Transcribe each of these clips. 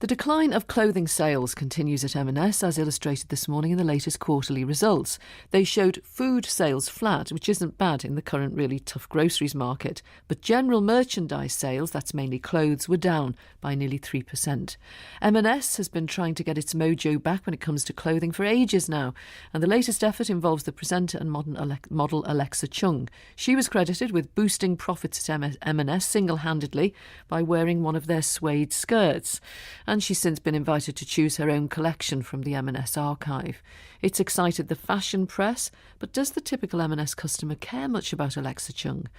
The decline of clothing sales continues at M&S, as illustrated this morning in the latest quarterly results. They showed food sales flat, which isn't bad in the current really tough groceries market. But general merchandise sales, that's mainly clothes, were down by nearly 3%. M&S has been trying to get its mojo back when it comes to clothing for ages now. And the latest effort involves the presenter and model Alexa Chung. She was credited with boosting profits at M&S single-handedly by wearing one of their suede skirts. And she's since been invited to choose her own collection from the M&S archive. It's excited the fashion press, but does the typical M&S customer care much about Alexa Chung?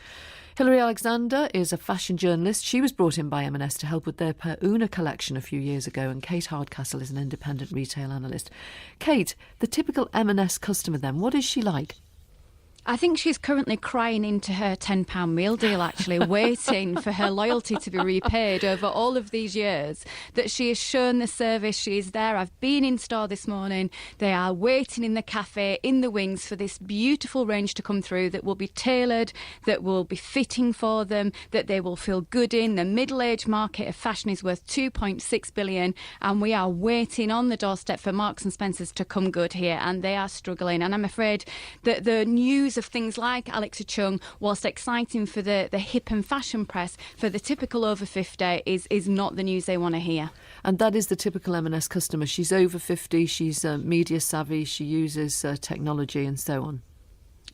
Hilary Alexander is a fashion journalist. She was brought in by M&S to help with their Per Una collection a few years ago, and Kate Hardcastle is an independent retail analyst. Kate, the typical M&S customer then, what is she like? I think she's currently crying into her £10 meal deal, actually, waiting for her loyalty to be repaid over all of these years that she has shown the service. She is there. I've been in store this morning. They are waiting in the cafe, in the wings, for this beautiful range to come through that will be tailored, that will be fitting for them, that they will feel good in. The middle-age market of fashion is worth £2.6 billion, and we are waiting on the doorstep for Marks and Spencer's to come good here, and they are struggling. And I'm afraid that the news of things like Alexa Chung, whilst exciting for the hip and fashion press, for the typical over 50 is not the news they want to hear. And that is the typical M&S customer. She's over 50, she's media savvy, she uses technology and so on.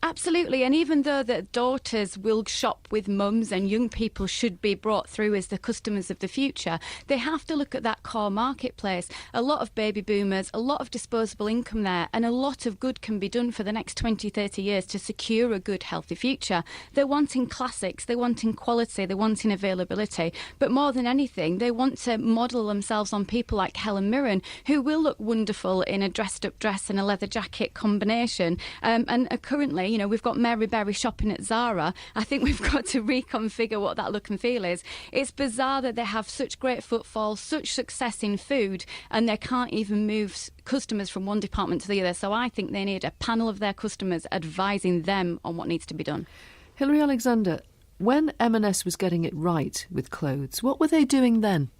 Absolutely, and even though that daughters will shop with mums and young people should be brought through as the customers of the future, they have to look at that core marketplace. A lot of baby boomers, a lot of disposable income there, and a lot of good can be done for the next 20, 30 years to secure a good, healthy future. They're wanting classics, they're wanting quality, they're wanting availability, but more than anything, they want to model themselves on people like Helen Mirren, who will look wonderful in a dressed-up dress and a leather jacket combination, and currently, we've got Mary Berry shopping at Zara. I think we've got to reconfigure what that look and feel is. It's bizarre that they have such great footfall, such success in food, and they can't even move customers from one department to the other. So I think they need a panel of their customers advising them on what needs to be done. Hilary Alexander, when M&S was getting it right with clothes, what were they doing then?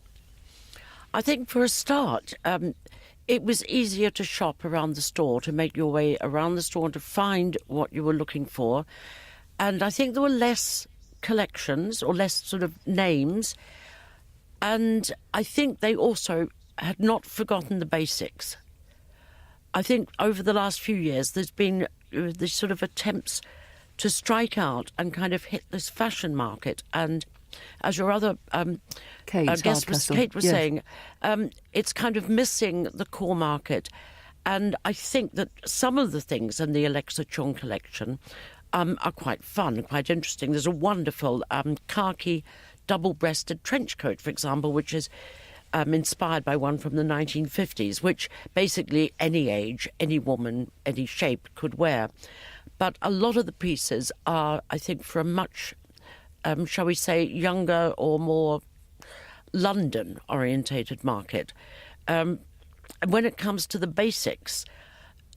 I think for a start, it was easier to shop around the store, to make your way around the store, to find what you were looking for. And I think there were less collections or less sort of names. And I think they also had not forgotten the basics. I think over the last few years, there's been this sort of attempts to strike out and kind of hit this fashion market. And as your other guest, Kate, was saying, it's kind of missing the core market. And I think that some of the things in the Alexa Chung collection are quite fun, quite interesting. There's a wonderful khaki double-breasted trench coat, for example, which is inspired by one from the 1950s, which basically any age, any woman, any shape could wear. But a lot of the pieces are, I think, for a much shall we say, younger or more London-orientated market. When it comes to the basics,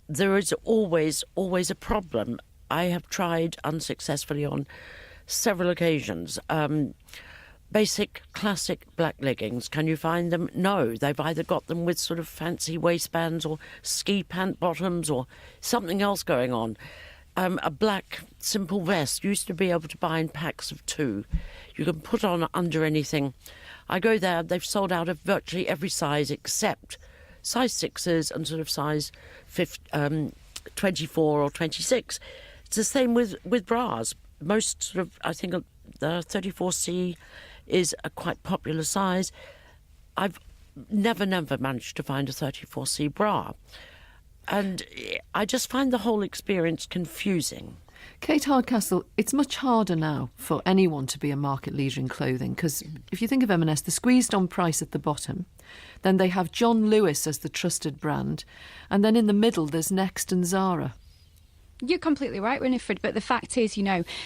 there is always a problem. I have tried unsuccessfully on several occasions. Basic, classic black leggings, can you find them? No, they've either got them with sort of fancy waistbands or ski pant bottoms or something else going on. A black simple vest used to be able to buy in packs of 2. You can put on under anything. I go there, they've sold out of virtually every size except size 6s and sort of size 24 or 26. It's the same with bras. Most sort of, I think the 34C is a quite popular size. I've never managed to find a 34C bra. And I just find the whole experience confusing. Kate Hardcastle, it's much harder now for anyone to be a market leader in clothing, because if you think of M&S, they're squeezed on price at the bottom. Then they have John Lewis as the trusted brand. And then in the middle, there's Next and Zara. You're completely right, Winifred, but the fact is,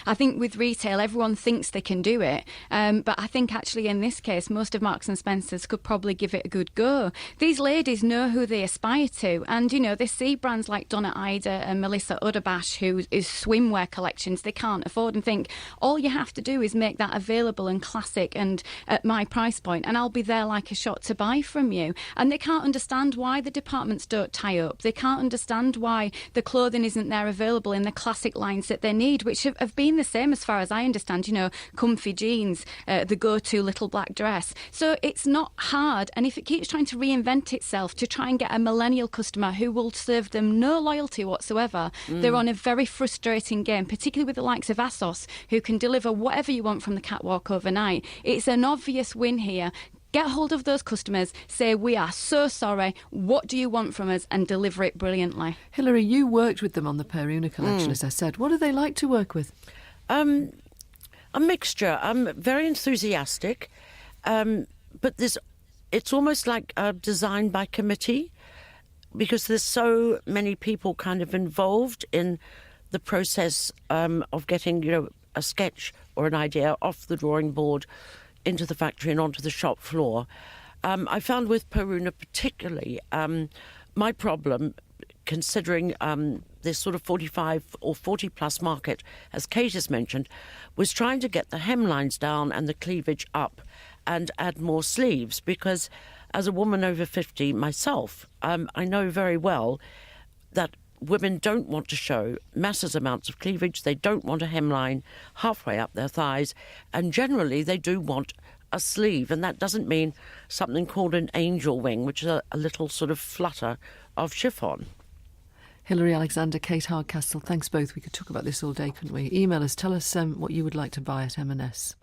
I think with retail, everyone thinks they can do it, but I think actually in this case, most of Marks and Spencer's could probably give it a good go. These ladies know who they aspire to, and, they see brands like Donna Ida and Melissa Udabash, who is swimwear collections they can't afford, and think, all you have to do is make that available and classic and at my price point, and I'll be there like a shot to buy from you. And they can't understand why the departments don't tie up. They can't understand why the clothing isn't there available in the classic lines that they need, which have been the same as far as I understand, comfy jeans, the go-to little black dress. So it's not hard, and if it keeps trying to reinvent itself to try and get a millennial customer who will serve them no loyalty whatsoever, they're on a very frustrating game, particularly with the likes of ASOS, who can deliver whatever you want from the catwalk overnight. It's an obvious win here. Get hold of those customers, say, we are so sorry, what do you want from us, and deliver it brilliantly. Hilary, you worked with them on the Peruna collection, as I said. What do they like to work with? A mixture. I'm very enthusiastic, but it's almost like designed by committee, because there's so many people kind of involved in the process of getting, a sketch or an idea off the drawing board into the factory and onto the shop floor. I found with Peruna particularly, my problem, considering this sort of 45 or 40 plus market, as Kate has mentioned, was trying to get the hemlines down and the cleavage up and add more sleeves, because as a woman over 50 myself, I know very well that women don't want to show massive amounts of cleavage. They don't want a hemline halfway up their thighs, and generally they do want a sleeve, and that doesn't mean something called an angel wing, which is a little sort of flutter of chiffon. Hilary Alexander, Kate Hardcastle, thanks both. We could talk about this all day, couldn't we? Email us, tell us what you would like to buy at M&S.